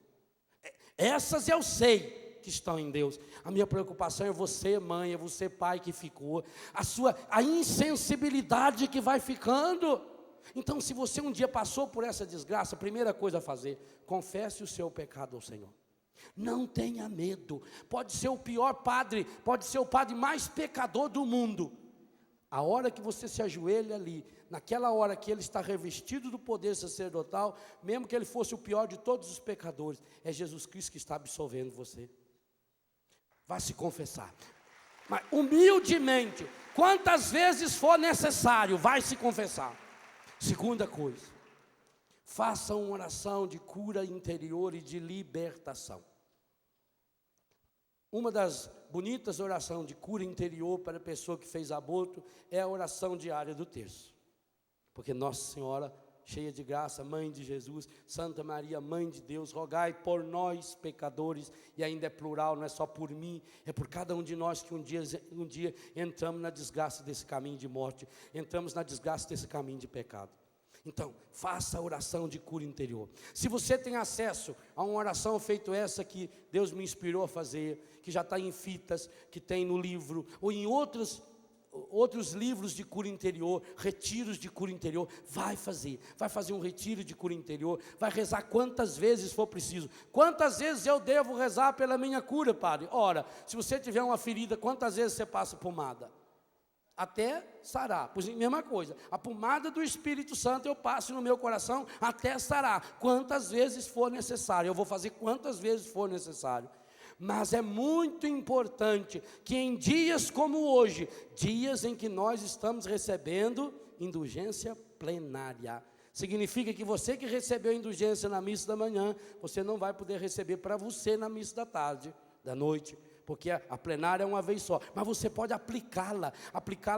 Essas eu sei que estão em Deus. A minha preocupação é você, mãe, é você, pai, que ficou, a insensibilidade que vai ficando. Então, se você um dia passou por essa desgraça, a primeira coisa a fazer, confesse o seu pecado ao Senhor. Não tenha medo. Pode ser o pior padre, pode ser o padre mais pecador do mundo. A hora que você se ajoelha ali, naquela hora que ele está revestido do poder sacerdotal, mesmo que ele fosse o pior de todos os pecadores, é Jesus Cristo que está absolvendo você. Vai se confessar, mas humildemente, quantas vezes for necessário, vai se confessar. Segunda coisa, faça uma oração de cura interior e de libertação. Uma das bonitas orações de cura interior para a pessoa que fez aborto é a oração diária do terço, porque Nossa Senhora, cheia de graça, Mãe de Jesus, Santa Maria, Mãe de Deus, rogai por nós pecadores, e ainda é plural, não é só por mim, é por cada um de nós que um dia entramos na desgraça desse caminho de morte, entramos na desgraça desse caminho de pecado. Então, faça a oração de cura interior. Se você tem acesso a uma oração feita essa que Deus me inspirou a fazer, que já está em fitas, que tem no livro, ou em outros livros de cura interior, retiros de cura interior, vai fazer um retiro de cura interior, vai rezar quantas vezes for preciso. Quantas vezes eu devo rezar pela minha cura, padre? Ora, se você tiver uma ferida, quantas vezes você passa pomada? Até sarar. Pois mesma coisa, a pomada do Espírito Santo eu passo no meu coração até sarar, quantas vezes for necessário. Eu vou fazer quantas vezes for necessário. Mas é muito importante que em dias como hoje, dias em que nós estamos recebendo indulgência plenária, significa que você que recebeu indulgência na missa da manhã, você não vai poder receber para você na missa da tarde, da noite, porque a plenária é uma vez só, mas você pode aplicá-la,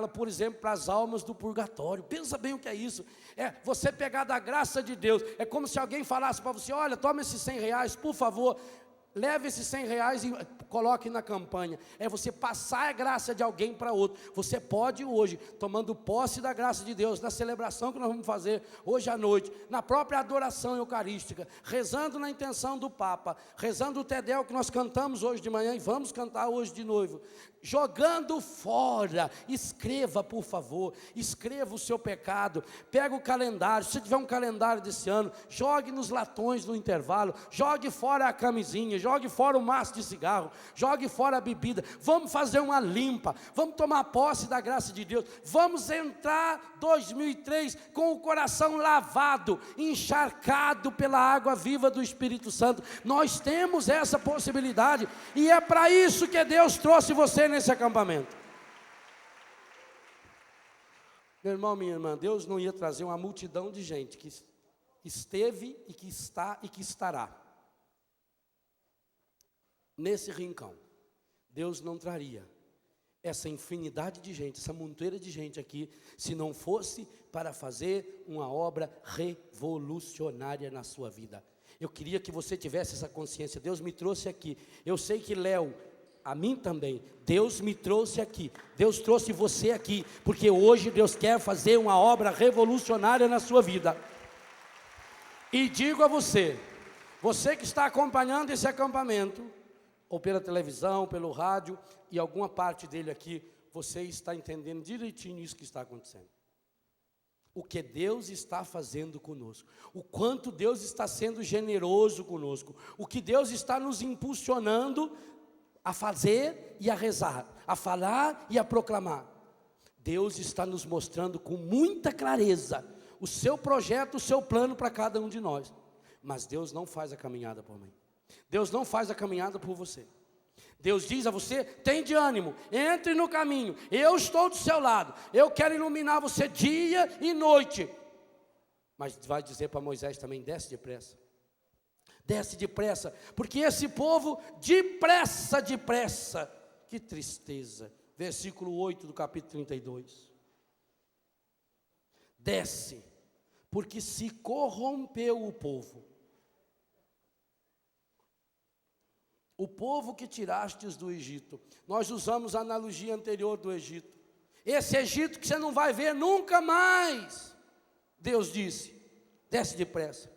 por exemplo, para as almas do purgatório. Pensa bem o que é isso, é você pegar da graça de Deus, é como se alguém falasse para você: olha, toma esses R$100, por favor, leve esses 100 reais e coloque na campanha. É você passar a graça de alguém para outro. Você pode hoje, tomando posse da graça de Deus, na celebração que nós vamos fazer hoje à noite, na própria adoração eucarística, rezando na intenção do Papa, rezando o Tedel que nós cantamos hoje de manhã e vamos cantar hoje de novo, jogando fora. Escreva, por favor, escreva o seu pecado, pega o calendário, se tiver um calendário desse ano, jogue nos latões no intervalo, jogue fora a camisinha, jogue fora o maço de cigarro, jogue fora a bebida. Vamos fazer uma limpa, vamos tomar posse da graça de Deus, vamos entrar 2003 com o coração lavado, encharcado pela água viva do Espírito Santo. Nós temos essa possibilidade, e é para isso que Deus trouxe você nesse acampamento. Meu irmão, minha irmã, Deus não ia trazer uma multidão de gente que esteve e que está e que estará nesse rincão. Deus não traria essa infinidade de gente, essa montoeira de gente aqui, se não fosse para fazer uma obra revolucionária na sua vida. Eu queria que você tivesse essa consciência. Deus me trouxe aqui. Eu sei que Léo, a mim também, Deus me trouxe aqui, Deus trouxe você aqui, porque hoje Deus quer fazer uma obra revolucionária na sua vida. E digo a você, você que está acompanhando esse acampamento, ou pela televisão, pelo rádio, e alguma parte dele aqui, você está entendendo direitinho isso que está acontecendo. O que Deus está fazendo conosco, o quanto Deus está sendo generoso conosco, o que Deus está nos impulsionando a fazer e a rezar, a falar e a proclamar. Deus está nos mostrando com muita clareza o seu projeto, o seu plano para cada um de nós. Mas Deus não faz a caminhada por mim. Deus não faz a caminhada por você. Deus diz a você: tem de ânimo, entre no caminho, eu estou do seu lado, eu quero iluminar você dia e noite. Mas vai dizer para Moisés também: desce depressa. Desce depressa, porque esse povo, depressa, depressa, que tristeza. Versículo 8 do capítulo 32. Desce, porque se corrompeu o povo. O povo que tirastes do Egito. Nós usamos a analogia anterior do Egito. Esse Egito que você não vai ver nunca mais. Deus disse: desce depressa.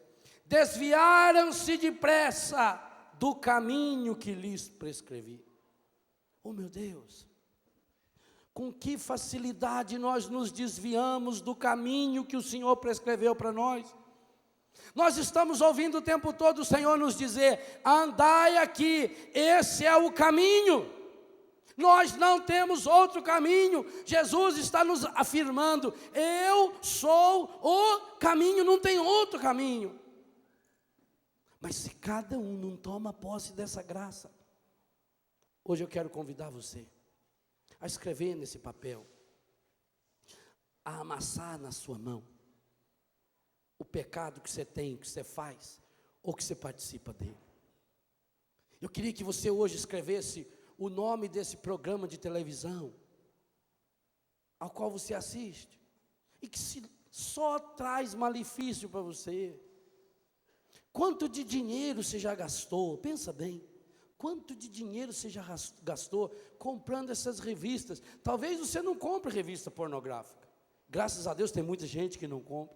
Desviaram-se depressa do caminho que lhes prescrevi. Oh meu Deus, com que facilidade nós nos desviamos do caminho que o Senhor prescreveu para nós. Nós estamos ouvindo o tempo todo o Senhor nos dizer: andai aqui, esse é o caminho. Nós não temos outro caminho. Jesus está nos afirmando: eu sou o caminho, não tem outro caminho. Mas se cada um não toma posse dessa graça, hoje eu quero convidar você a escrever nesse papel, a amassar na sua mão, o pecado que você tem, que você faz, ou que você participa dele. Eu queria que você hoje escrevesse o nome desse programa de televisão, ao qual você assiste, e que só traz malefício para você. Quanto de dinheiro você já gastou? Pensa bem. Quanto de dinheiro você já gastou comprando essas revistas? Talvez você não compre revista pornográfica. Graças a Deus tem muita gente que não compra.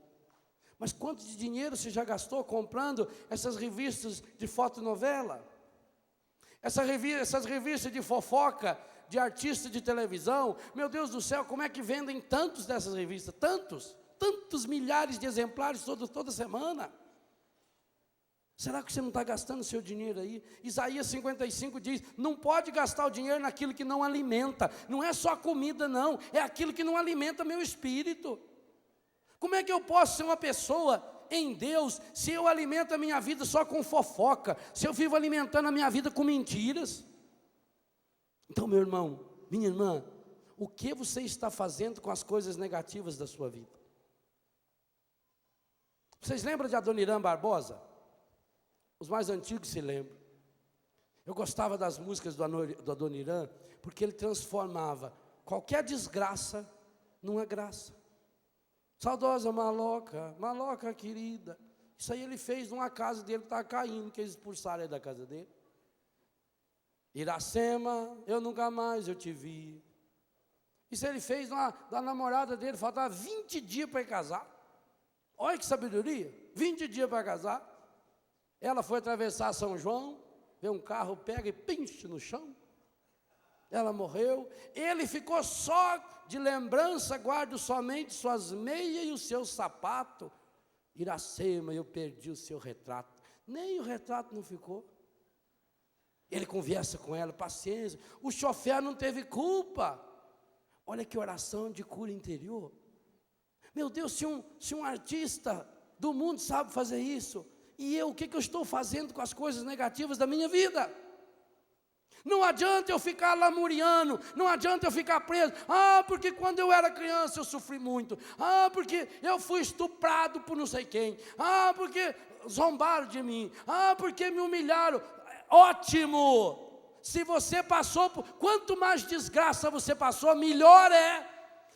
Mas quanto de dinheiro você já gastou comprando essas revistas de fotonovela? Essas revistas de fofoca, de artista de televisão? Meu Deus do céu, como é que vendem tantos dessas revistas? Tantos milhares de exemplares toda semana. Será que você não está gastando seu dinheiro aí? Isaías 55 diz: não pode gastar o dinheiro naquilo que não alimenta. Não é só comida não, é aquilo que não alimenta meu espírito. Como é que eu posso ser uma pessoa em Deus se eu alimento a minha vida só com fofoca, se eu vivo alimentando a minha vida com mentiras? Então, meu irmão, minha irmã, o que você está fazendo com as coisas negativas da sua vida? Vocês lembram de Adoniran Barbosa? Os mais antigos se lembram. Eu gostava das músicas do Adoniran, porque ele transformava qualquer desgraça numa graça. Saudosa maloca querida. Isso aí ele fez numa casa dele que estava caindo, que eles expulsaram ele da casa dele. Iracema, eu nunca mais eu te vi. Isso ele fez da namorada dele, faltava 20 dias para ir casar. Olha que sabedoria, 20 dias para casar. Ela foi atravessar São João, vê um carro, pega e pinche no chão. Ela morreu, ele ficou só de lembrança, guardo somente suas meias e o seu sapato. Iracema, eu perdi o seu retrato. Nem o retrato não ficou. Ele conversa com ela, paciência. O chofer não teve culpa. Olha que oração de cura interior. Meu Deus, se um artista do mundo sabe fazer isso, e eu, o que eu estou fazendo com as coisas negativas da minha vida? Não adianta eu ficar lamuriando, não adianta eu ficar preso. Porque quando eu era criança eu sofri muito. Porque eu fui estuprado por não sei quem. Porque zombaram de mim. Porque me humilharam. Ótimo! Se você passou por... Quanto mais desgraça você passou, melhor é.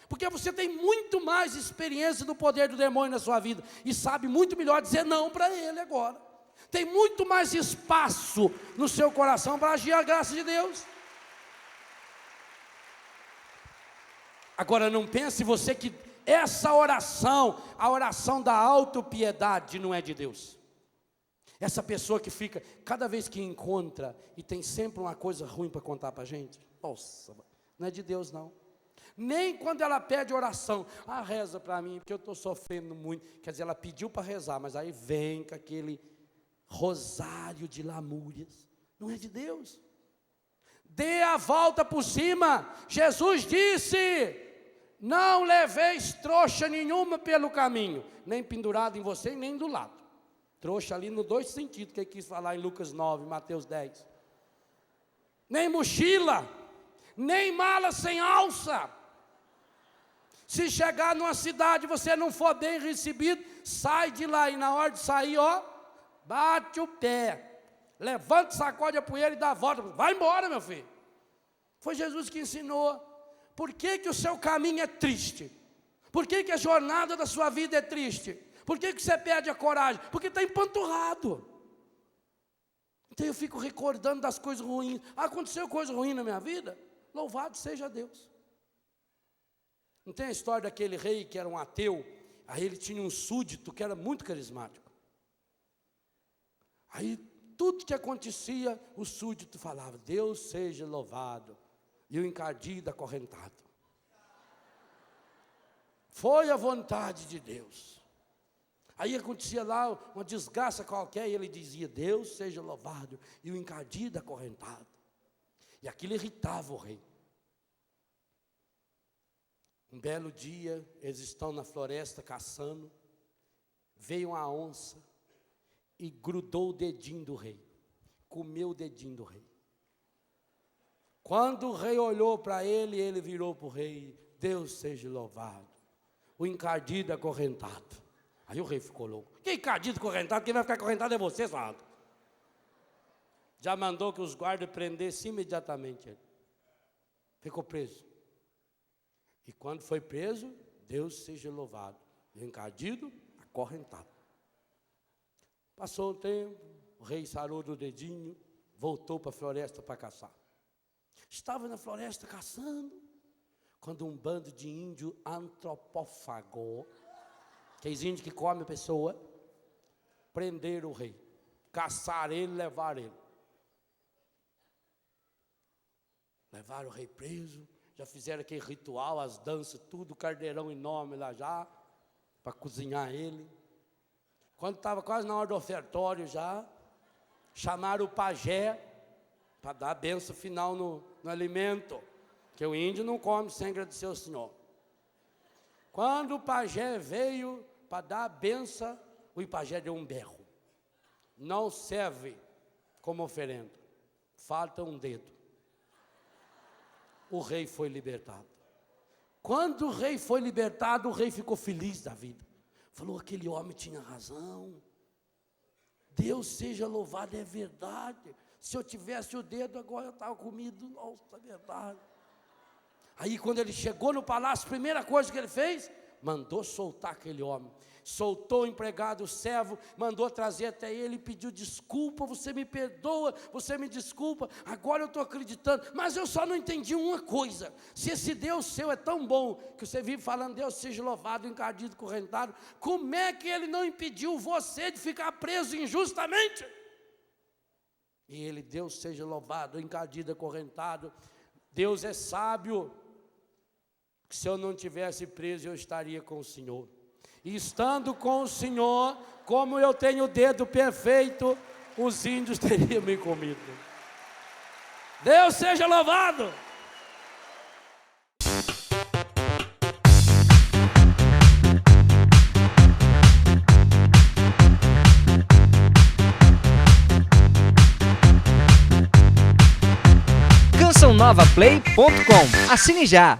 Porque você tem muito mais experiência do poder do demônio na sua vida. E sabe muito melhor dizer não para ele agora. Tem muito mais espaço no seu coração para agir a graça de Deus. Agora não pense você que essa oração, a oração da autopiedade, não é de Deus. Essa pessoa que fica, cada vez que encontra, e tem sempre uma coisa ruim para contar para a gente. Nossa, não é de Deus não. Nem quando ela pede oração, reza para mim, porque eu estou sofrendo muito. Quer dizer, ela pediu para rezar, mas aí vem com aquele rosário de lamúrias. Não é de Deus. Dê a volta por cima. Jesus disse: não leveis trouxa nenhuma pelo caminho, nem pendurado em você, nem do lado. Trouxa ali nos dois sentidos, que ele quis falar em Lucas 9, Mateus 10. Nem mochila, nem mala sem alça. Se chegar numa cidade e você não for bem recebido, sai de lá, e na hora de sair, bate o pé, levanta, sacode a poeira e dá a volta. Vai embora, meu filho. Foi Jesus que ensinou. Por que o seu caminho é triste? Por que a jornada da sua vida é triste? Por que você perde a coragem? Porque está empanturrado. Então eu fico recordando das coisas ruins. Aconteceu coisa ruim na minha vida? Louvado seja Deus. Não tem a história daquele rei que era um ateu? Aí ele tinha um súdito que era muito carismático. Aí tudo que acontecia, o súdito falava: Deus seja louvado. E o encardido acorrentado. Foi a vontade de Deus. Aí acontecia lá uma desgraça qualquer, e ele dizia: Deus seja louvado. E o encardido acorrentado. E aquilo irritava o rei. Um belo dia, eles estão na floresta caçando. Veio uma onça e grudou o dedinho do rei. Comeu o dedinho do rei. Quando o rei olhou para ele, ele virou para o rei: Deus seja louvado. O encardido acorrentado. Aí o rei ficou louco. Que encardido acorrentado? Quem vai ficar acorrentado é você, Santo. Já mandou que os guardas prendessem imediatamente ele. Ficou preso. E quando foi preso, Deus seja louvado. O encardido acorrentado. Passou o tempo, o rei sarou do dedinho, voltou para a floresta para caçar. Estava na floresta caçando, quando um bando de índio antropófago, aqueles índios que comem a pessoa, prenderam o rei, caçaram ele, levaram ele. Levaram o rei preso, já fizeram aquele ritual, as danças, tudo, carneirão enorme lá já, para cozinhar ele. Quando estava quase na hora do ofertório já, chamaram o pajé, para dar a benção final no alimento, que o índio não come sem agradecer ao Senhor. Quando o pajé veio para dar a benção, o pajé deu um berro. Não serve como oferenda, falta um dedo. O rei foi libertado. Quando o rei foi libertado, o rei ficou feliz da vida. Falou: aquele homem tinha razão. Deus seja louvado, é verdade. Se eu tivesse o dedo, agora eu estava comido. Nossa, é verdade. Aí quando ele chegou no palácio, a primeira coisa que ele fez, mandou soltar aquele homem. Soltou o empregado, o servo, mandou trazer até ele e pediu desculpa, você me perdoa, você me desculpa, agora eu estou acreditando, mas eu só não entendi uma coisa, se esse Deus seu é tão bom, que você vive falando, Deus seja louvado, encardido, correntado, como é que ele não impediu você de ficar preso injustamente? E ele, Deus seja louvado, encardido, acorrentado, Deus é sábio, que se eu não tivesse preso, eu estaria com o Senhor. E estando com o Senhor, como eu tenho o dedo perfeito, os índios teriam me comido. Deus seja louvado! CançãoNovaPlay.com. Assine já!